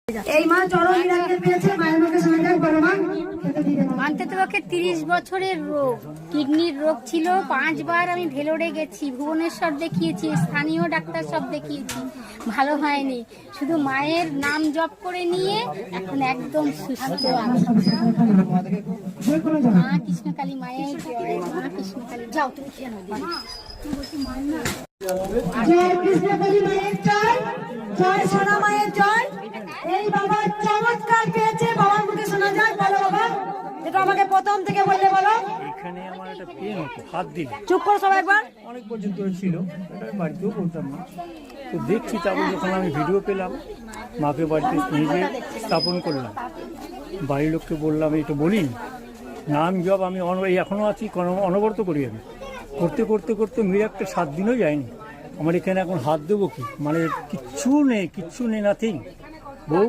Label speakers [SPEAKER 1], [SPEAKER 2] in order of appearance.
[SPEAKER 1] এই মা চরম মিরাকেল পেয়েছে, মায়ের মুখে শোনা যায় বড় মা।
[SPEAKER 2] অন্ততপক্ষে 30 বছরের রোগ, কিডনির রোগ ছিল। 5 বার আমি ভেলোরে গেছি, ভুবনেশ্বর দেখিয়েছি, স্থানীয় ডাক্তার সব দেখিয়েছি, ভালো হয়নি। শুধু মায়ের নাম জপ করে নিয়ে এখন একদম সুস্থ আমি। মা কৃষ্ণকালী মায়ের জয়, মা কৃষ্ণকালী। যাও তুমি খেয়ে নাও।
[SPEAKER 1] জয় কৃষ্ণকালী মায়ের জয়, জয় সোনা মায়ের জয়। এই বাবা চমৎকার পেয়েছে, বাবার মুখে শোনা যায়। বলো বাবা, এটা আমাকে প্রথম থেকে বললে বলো।
[SPEAKER 3] এখানে আমার একটা পেন হতো, হাত দিলে
[SPEAKER 1] চুপ করো সবাই একবার।
[SPEAKER 3] অনেক পর্যন্ত ছিল, এটা আমি বাড়িতেও বলতাম না। তো দেখছি, তারপর যখন আমি ভিডিও পেলাম, মাকে বাড়িতে নিজে স্থাপন করলাম, বাড়ির লোককে বললাম, এটা বলিনি নাম জপ আমি এখনও আছি, অনবরত করি আমি। করতে করতে করতে মিরাক্কেল 7 দিনও যায়নি। আমার এখানে এখন হাত দেবো কি, মানে কিচ্ছু নেই, নাথিং। বহু